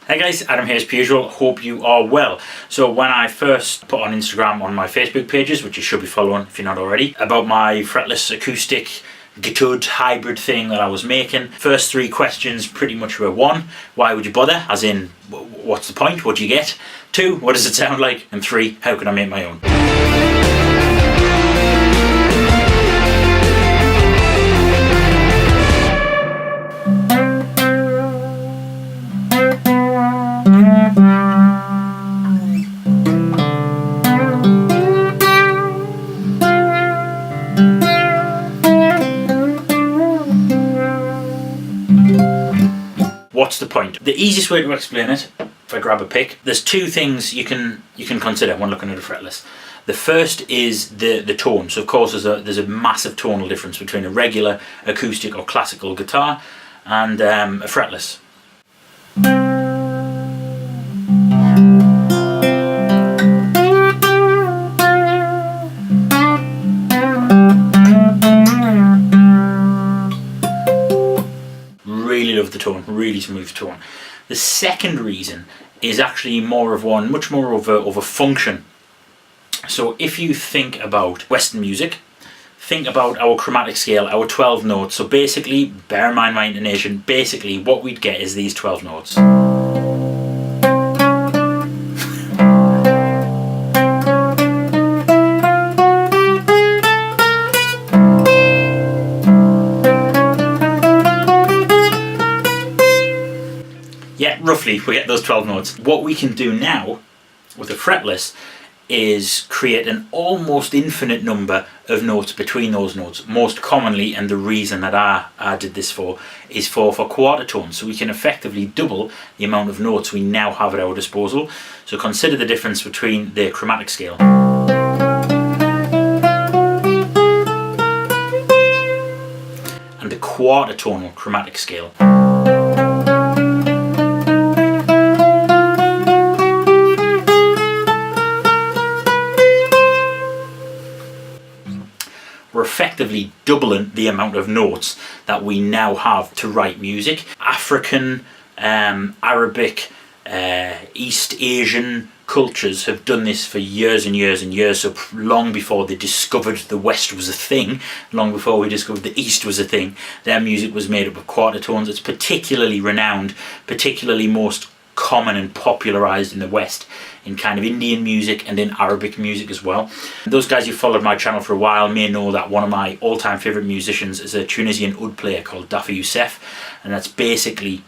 Hey guys, Adam here as per usual. Hope you are well. So when I first put on Instagram on my Facebook pages, which you should be following if you're not already, about my Fretless Acoustic Guit'Oud hybrid thing that I was making, first three questions pretty much were: one, why would you bother? As in, what's the point? What do you get? Two, what does it sound like? And three, how can I make my own? What's the point? The easiest way to explain it, if I grab a pick, there's two things you can consider when looking at a fretless. The first is the tone. So of course there's a massive tonal difference between a regular acoustic or classical guitar and a fretless. Really love the tone, really smooth tone. The second reason is actually much more of a function. So if you think about Western music, think about our chromatic scale, our 12 notes. So basically, bear in mind my intonation, basically what we'd get is these 12 notes. Yeah, roughly, we get those 12 notes. What we can do now with a fretless is create an almost infinite number of notes between those notes. Most commonly, and the reason that I did this is for quarter tones. So we can effectively double the amount of notes we now have at our disposal. So consider the difference between the chromatic scale and the quarter tonal chromatic scale. We're effectively doubling the amount of notes that we now have to write music. African, Arabic, East Asian cultures have done this for years and years and years. So long before they discovered the West was a thing, long before we discovered the East was a thing, their music was made up of quarter tones. It's particularly renowned, particularly most common and popularized in the West in kind of Indian music and in Arabic music as well. Those guys who followed my channel for a while may know that one of my all-time favorite musicians is a Tunisian oud player called Dafa Youssef, and that's basically,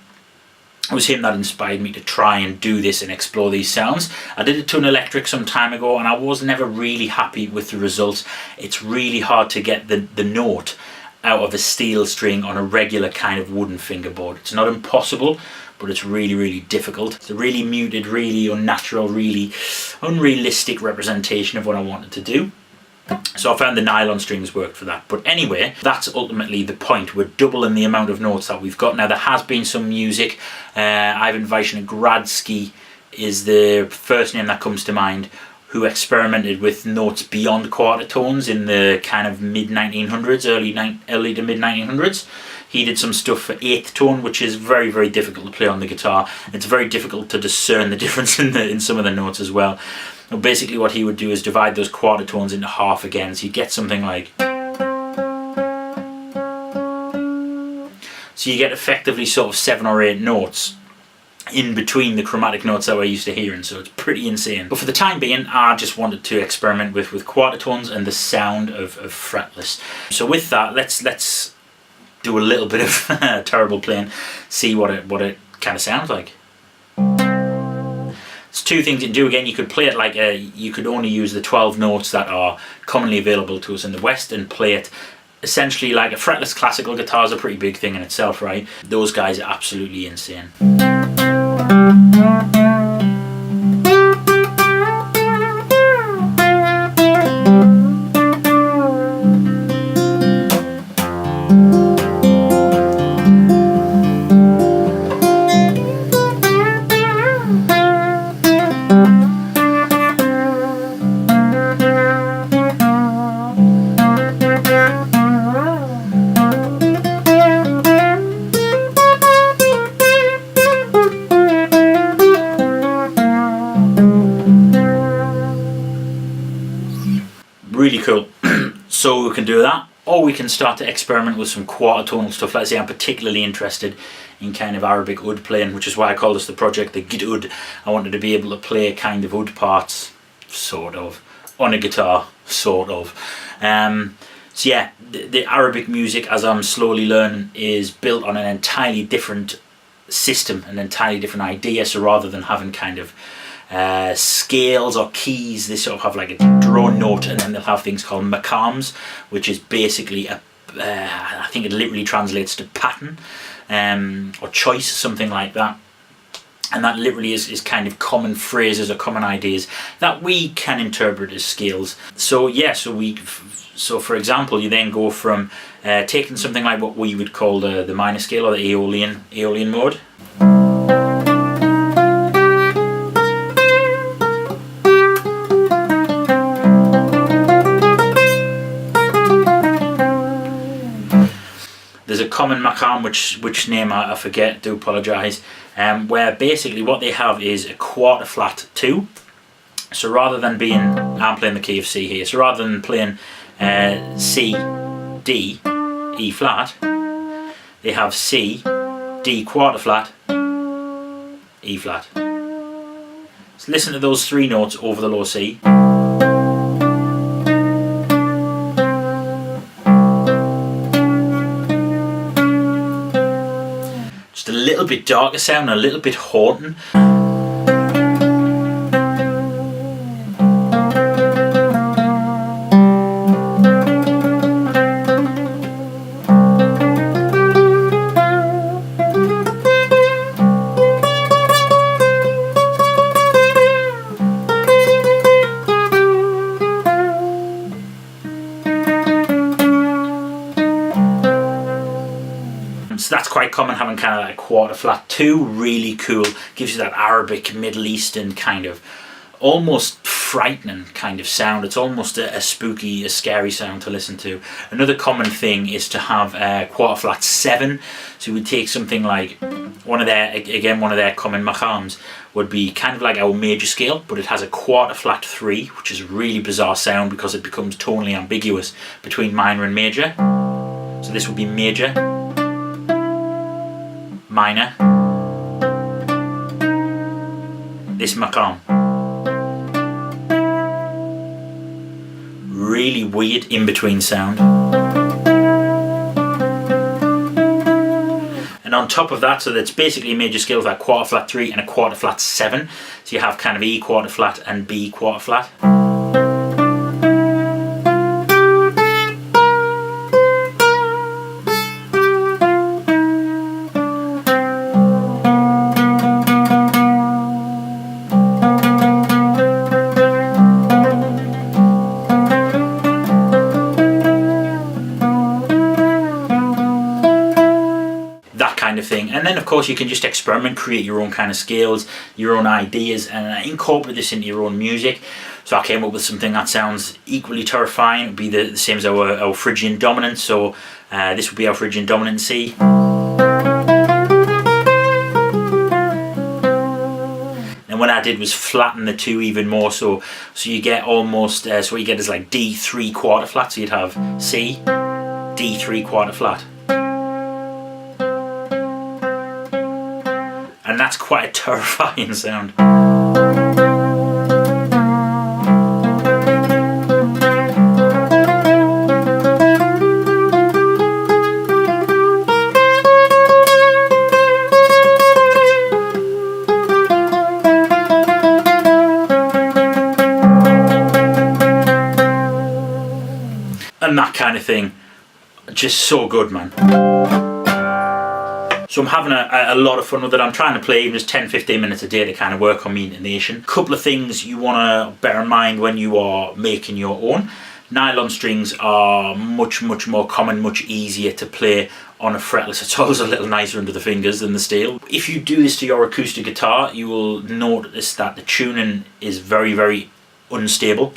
it was him that inspired me to try and do this and explore these sounds. I did it to an electric some time ago and I was never really happy with the results. It's really hard to get the note out of a steel string on a regular kind of wooden fingerboard. It's not impossible, but it's really, really difficult. It's a really muted, really unnatural, really unrealistic representation of what I wanted to do. So I found the nylon strings worked for that. But anyway, that's ultimately the point. We're doubling the amount of notes that we've got. Now there has been some music. Ivan Gradsky is the first name that comes to mind, who experimented with notes beyond quarter tones in the kind of mid-1900s, early to mid-1900s. He did some stuff for eighth tone, which is very, very difficult to play on the guitar. It's very difficult to discern the difference in some of the notes as well. And basically what he would do is divide those quarter tones into half again, so you get something like... So you get effectively sort of 7 or 8 notes in between the chromatic notes that we're used to hearing, so it's pretty insane. But for the time being, I just wanted to experiment with quarter tones and the sound of fretless. So with that, let's do a little bit of terrible playing, see what it kind of sounds like. There's two things you can do. Again, you could play it like you could only use the 12 notes that are commonly available to us in the West and play it essentially like a fretless classical guitar is a pretty big thing in itself, right? Those guys are absolutely insane. So we can do that, or we can start to experiment with some quarter tonal stuff. Let's say I'm particularly interested in kind of Arabic oud playing, which is why I call this the project the Guit'Oud. I wanted to be able to play kind of oud parts, sort of, on a guitar, sort of. So yeah, the Arabic music, as I'm slowly learning, is built on an entirely different system, an entirely different idea. So rather than having kind of scales or keys, they sort of have like a drone note, and then they'll have things called Maqams, which is basically a I think it literally translates to pattern or choice, something like that. And that literally is kind of common phrases or common ideas that we can interpret as scales. So yeah, so for example, you then go from taking something like what we would call the minor scale or the Aeolian mode. There's a common Maqam, which name I forget, do apologise, where basically what they have is a quarter flat 2. So rather than being, I'm playing the key of C here, so rather than playing C, D, E flat, they have C, D quarter flat, E flat. So listen to those 3 notes over the low C. A little bit darker sound, a little bit haunting. So that's quite common, having kind of like a quarter flat 2, really cool, gives you that Arabic, Middle Eastern kind of almost frightening kind of sound. It's almost a spooky, a scary sound to listen to. Another common thing is to have a quarter flat 7. So we take something like one of their common Maqams would be kind of like our major scale, but it has a quarter flat 3, which is a really bizarre sound because it becomes tonally ambiguous between minor and major. So this would be major, minor, this Maqam. Really weird in-between sound. And on top of that, so that's basically a major scale with a quarter flat 3 and a quarter flat 7. So you have kind of E quarter flat and B quarter flat. Of thing. And then of course you can just experiment, create your own kind of scales, your own ideas, and incorporate this into your own music. So I came up with something that sounds equally terrifying. It would be the same as our Phrygian dominant. So this would be our Phrygian dominant C. And what I did was flatten the 2 even more, so you get almost so what you get is like D 3 quarter flat. So you'd have C, D 3 quarter flat. And that's quite a terrifying sound. And that kind of thing, just so good, man. So I'm having a lot of fun with it. I'm trying to play even just 10-15 minutes a day to kind of work on my intonation. Couple of things you want to bear in mind when you are making your own. Nylon strings are much more common, much easier to play on a fretless. It's always a little nicer under the fingers than the steel. If you do this to your acoustic guitar, you will notice that the tuning is very unstable.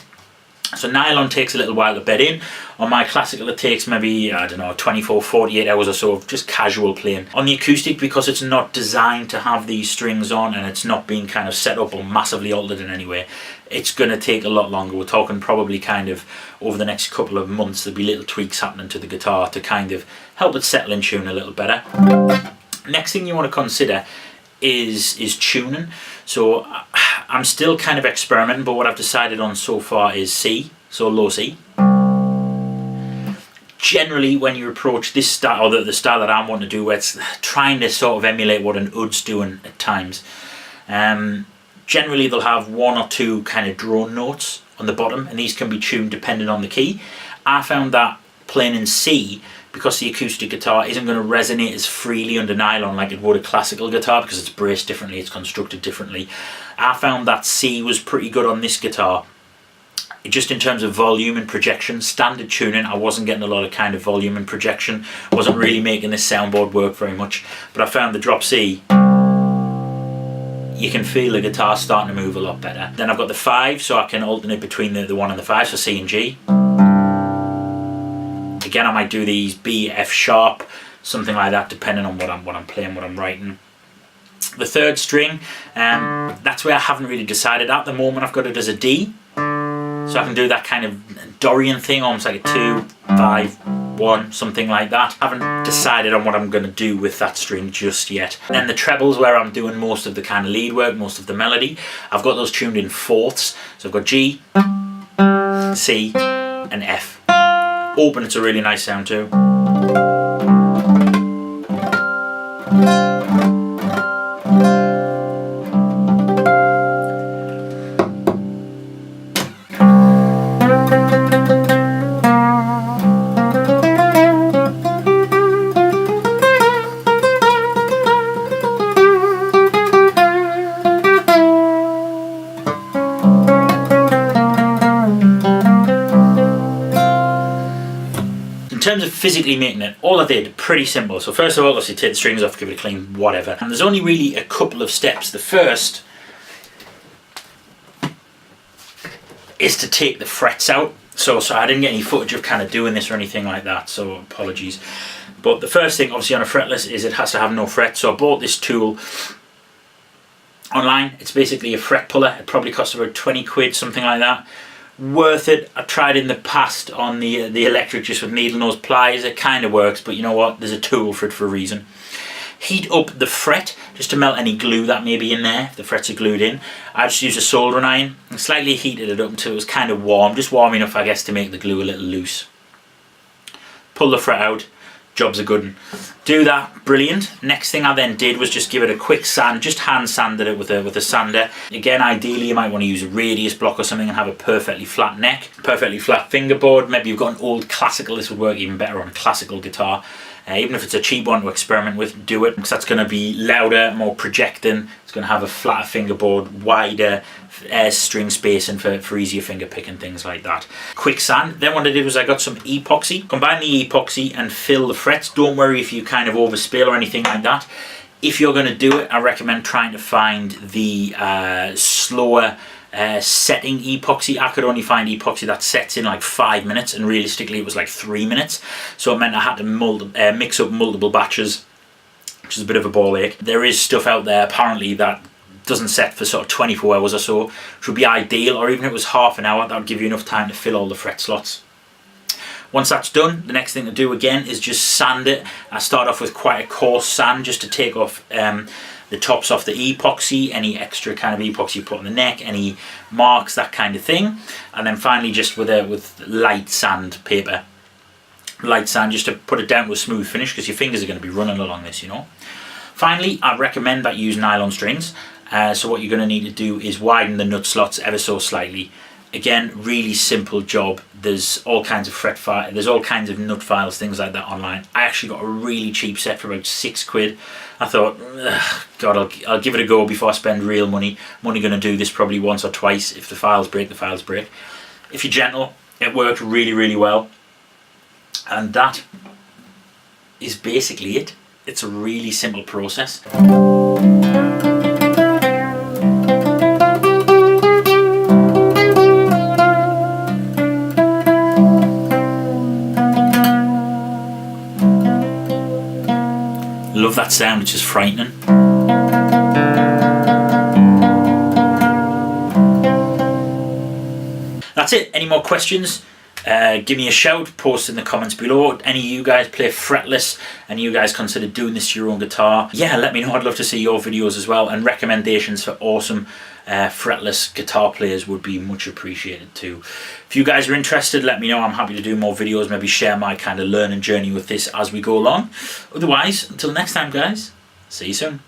So nylon takes a little while to bed in. On my classical it takes maybe, I don't know, 24, 48 hours or so of just casual playing. On the acoustic, because it's not designed to have these strings on and it's not being kind of set up or massively altered in any way, it's going to take a lot longer. We're talking probably kind of over the next couple of months there'll be little tweaks happening to the guitar to kind of help it settle in tune a little better. Next thing you want to consider is tuning. So I'm still kind of experimenting, but what I've decided on so far is C, so low C. Generally, when you approach this style, or the style that I'm wanting to do, where it's trying to sort of emulate what an Oud's doing at times, generally they'll have one or two kind of drone notes on the bottom, and these can be tuned depending on the key. I found that playing in C, because the acoustic guitar isn't going to resonate as freely under nylon like it would a classical guitar, because it's braced differently, it's constructed differently. I found that C was pretty good on this guitar. Just in terms of volume and projection, standard tuning, I wasn't getting a lot of kind of volume and projection. Wasn't really making this soundboard work very much. But I found the drop C, you can feel the guitar starting to move a lot better. Then I've got the 5, so I can alternate between the 1 and the 5, so C and G. Again, I might do these B, F sharp, something like that, depending on what I'm playing, what I'm writing. The 3rd string, that's where I haven't really decided. At the moment, I've got it as a D, so I can do that kind of Dorian thing, almost like a 2, 5, 1, something like that. I haven't decided on what I'm going to do with that string just yet. And then the trebles, where I'm doing most of the kind of lead work, most of the melody, I've got those tuned in 4ths. So I've got G, C, and F. Open, it's a really nice sound too. In terms of physically making it, all I did, pretty simple. So first of all, obviously take the strings off, give it a clean, whatever. And there's only really a couple of steps. The first is to take the frets out. So I didn't get any footage of kind of doing this or anything like that, so apologies. But the first thing, obviously on a fretless, is it has to have no frets. So I bought this tool online. It's basically a fret puller. It probably cost about 20 quid, something like that. Worth it. I've tried in the past on the electric, just with needle nose pliers. It kind of works, but you know what, there's a tool for it for a reason. Heat up the fret just to melt any glue that may be in there if the frets are glued in. I just used a soldering iron and slightly heated it up until it was kind of warm, just warm enough I guess to make the glue a little loose. Pull the fret out, job's a good one. Do that, brilliant. Next thing I then did was just give it a quick sand, just hand sanded it with a sander. Again, ideally you might want to use a radius block or something and have a perfectly flat neck, perfectly flat fingerboard. Maybe you've got an old classical, this would work even better on a classical guitar. Even if it's a cheap one to experiment with, do it, because that's going to be louder, more projecting. It's going to have a flatter fingerboard, wider string spacing for easier finger picking, things like that. Quick sand. Then what I did was I got some epoxy. Combine the epoxy and fill the frets. Don't worry if you kind of overspill or anything like that. If you're going to do it, I recommend trying to find the slower setting epoxy. I could only find epoxy that sets in like 5 minutes, and realistically it was like 3 minutes, so it meant I had to mix up multiple batches, which is a bit of a ball ache. There is stuff out there apparently that doesn't set for sort of 24 hours or so, which would be ideal, or even if it was half an hour, that would give you enough time to fill all the fret slots. Once that's done, the next thing to do again is just sand it. I start off with quite a coarse sand just to take off the tops off the epoxy, any extra kind of epoxy you put on the neck, any marks, that kind of thing. And then finally just with light sandpaper, light sand, just to put it down to a smooth finish, because your fingers are going to be running along this, you know. Finally, I recommend that you use nylon strings. So what you're going to need to do is widen the nut slots ever so slightly. Again, really simple job. There's all kinds of there's all kinds of nut files, things like that online. I actually got a really cheap set for about 6 quid. I thought, God, I'll give it a go before I spend real money. I'm only going to do this probably once or twice. If the files break, the files break. If you're gentle, it worked really, really well. And that is basically it. It's a really simple process. that sound, it's just frightening. That's it. Any more questions? Give me a shout, post in the comments below. Any of you guys play fretless and you guys consider doing this to your own guitar? Yeah, let me know. I'd love to see your videos as well, and recommendations for awesome fretless guitar players would be much appreciated too. If you guys are interested, let me know. I'm happy to do more videos, maybe share my kind of learning journey with this as we go along. Otherwise, until next time guys, see you soon.